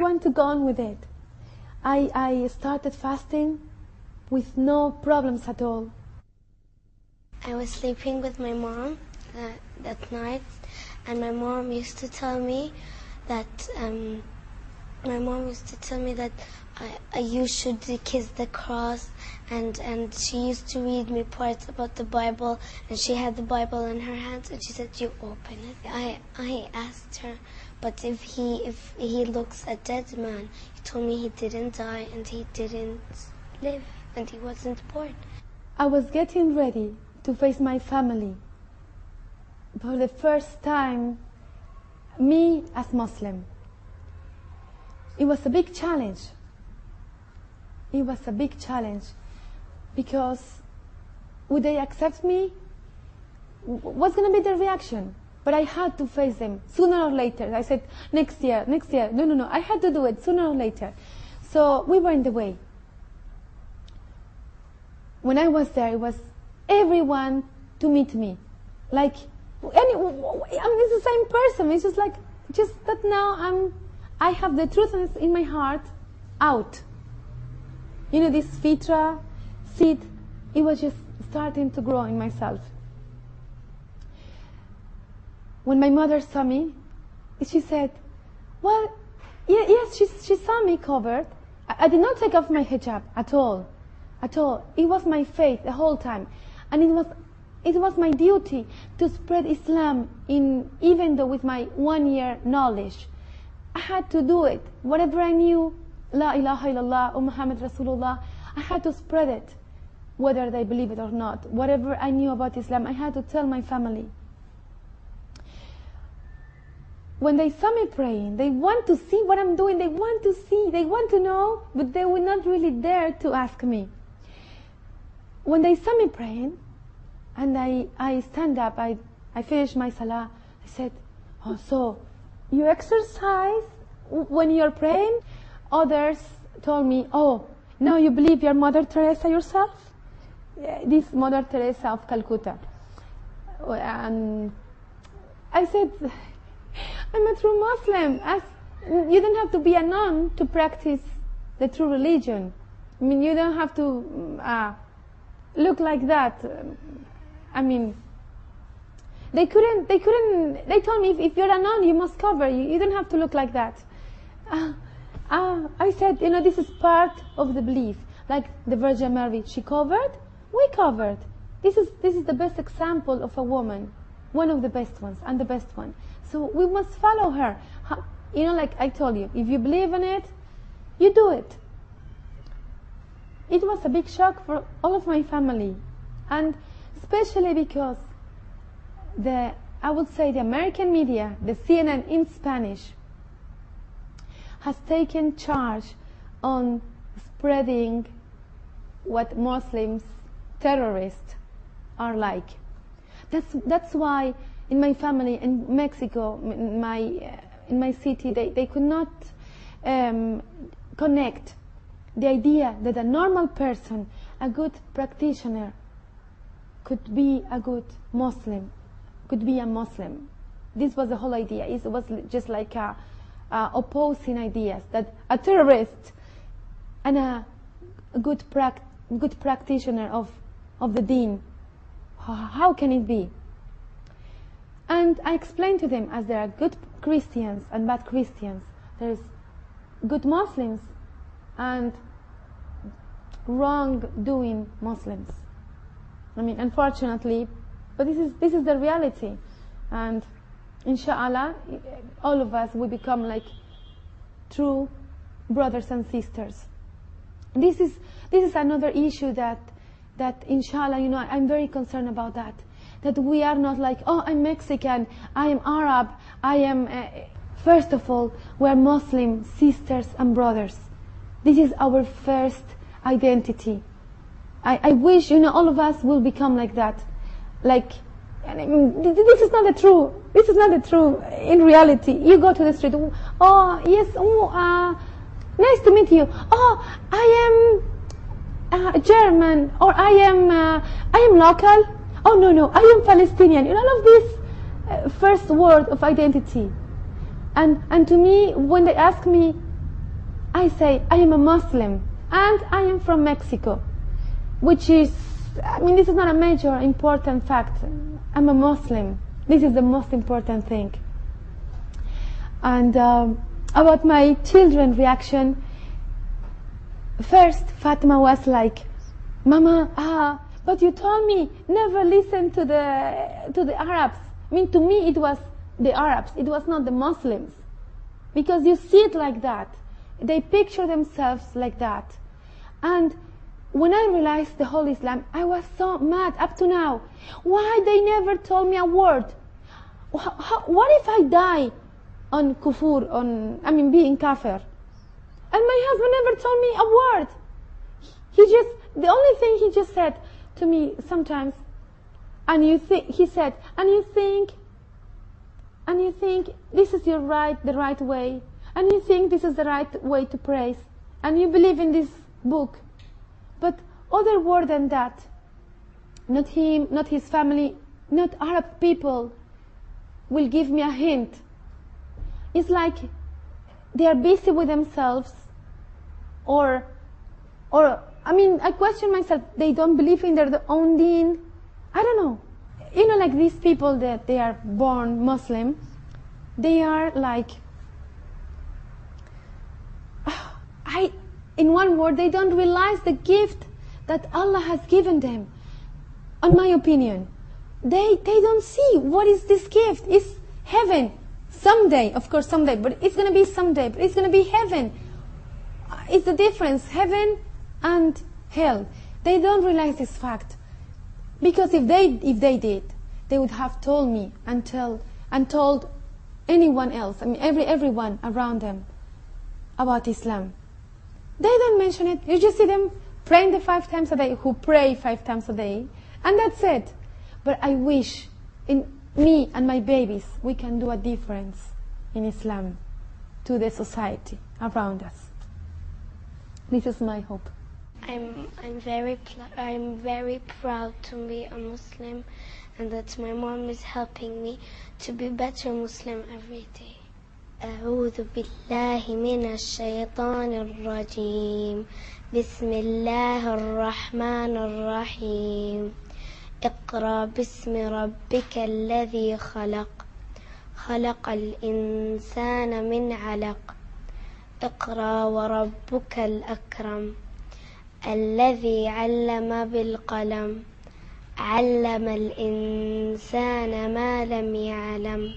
want to go on with it. I started fasting with no problems at all. I was sleeping with my mom that night, and my mom used to tell me that you should kiss the cross, and she used to read me parts about the Bible, and she had the Bible in her hands, and she said, "You open it." I asked her, but if he looks a dead man, he told me he didn't die and he didn't live and he wasn't born. I was getting ready to face my family for the first time, me as Muslim. It was a big challenge. It was a big challenge because would they accept me? What's going to be their reaction? But I had to face them sooner or later. I said, next year. No. I had to do it sooner or later. So we were in the way. When I was there, it was everyone to meet me. Like, it's the same person. It's just that now I have the truth in my heart out. You know, this fitra seed, it was just starting to grow in myself. When my mother saw me, she said, well, yes, she saw me covered. I did not take off my hijab at all. It was my faith the whole time. And it was my duty to spread Islam even though with my 1 year knowledge. I had to do it. Whatever I knew, La ilaha illallah, Muhammad Rasulullah, I had to spread it, whether they believe it or not. Whatever I knew about Islam, I had to tell my family. When they saw me praying, they want to see what I'm doing, they want to know, but they will not really dare to ask me. When they saw me praying, and I stand up, I finish my salah, I said, oh, so you exercise when you're praying? Others told me, oh, now you believe you're Mother Teresa yourself? This Mother Teresa of Calcutta. And I said, I'm a true Muslim. You don't have to be a nun to practice the true religion. I mean, you don't have to look like that. I mean, they told me, if you're a nun, you must cover. You don't have to look like that. I said, this is part of the belief. Like the Virgin Mary, she covered, we covered. This is the best example of a woman. One of the best ones, and the best one. So we must follow her. Like I told you, if you believe in it, you do it. It was a big shock for all of my family. And especially because I would say the American media, the CNN in Spanish, has taken charge on spreading what Muslims, terrorists, are like. That's why in my family in Mexico, in my city, they could not connect the idea that a normal person, a good practitioner, could be a good Muslim, could be a Muslim. This was the whole idea. It was just like opposing ideas, that a terrorist and a good practitioner of the deen, how can it be? And I explained to them, as there are good Christians and bad Christians, there's good Muslims and wrong-doing Muslims. I mean, unfortunately, but this is the reality. And inshallah, all of us will become like true brothers and sisters. This is another issue that inshallah, I'm very concerned about that. That we are not like, oh, I'm Mexican, I am Arab, I am... First of all, we are Muslim sisters and brothers. This is our first identity. I wish, all of us will become like that. Like, this is not the truth. This is not the truth. In reality, you go to the street, oh, yes, nice to meet you. Oh, I am German, or I am local. Oh, no, I am Palestinian. All of this first word of identity. And to me, when they ask me, I say I am a Muslim and I am from Mexico, which is, I mean, this is not a major important fact. I'm a Muslim. This is the most important thing. And about my children's reaction, first Fatima was like, Mama, but you told me never listen to the Arabs. I mean, to me it was the Arabs, it was not the Muslims. Because you see it like that. They picture themselves like that. And when I realized the whole Islam, I was so mad up to now. Why they never told me a word? What if I die on kufur, being kafir? And my husband never told me a word. The only thing he just said to me sometimes, he said, and you think this is the right way, and you think this is the right way to praise, and you believe in this book. But other word than that, not him, not his family, not Arab people will give me a hint. It's like they are busy with themselves, or I question myself, they don't believe in their own deen. I don't know. You know, like these people that they are born Muslim, they are like, in one word, they don't realize the gift that Allah has given them. In my opinion, they don't see what is this gift. It's heaven. Someday, of course someday, but it's going to be someday, but it's going to be heaven. It's the difference, heaven and hell. They don't realize this fact. Because if they did, they would have told me and told anyone else, everyone around them about Islam. They don't mention it. You just see them praying 5 times a day, who pray 5 times a day, and that's it. But I wish in me and my babies we can do a difference in Islam to the society around us. This is my hope. I'm very proud to be a Muslim, and that my mom is helping me to be better Muslim every day. أعوذ بالله من الشيطان الرجيم. بسم الله الرحمن الرحيم. اقرأ باسم ربك الذي خلق. خلق الإنسان من علق. اقرأ وربك الأكرم. الذي علم بالقلم. علم الإنسان ما لم يعلم.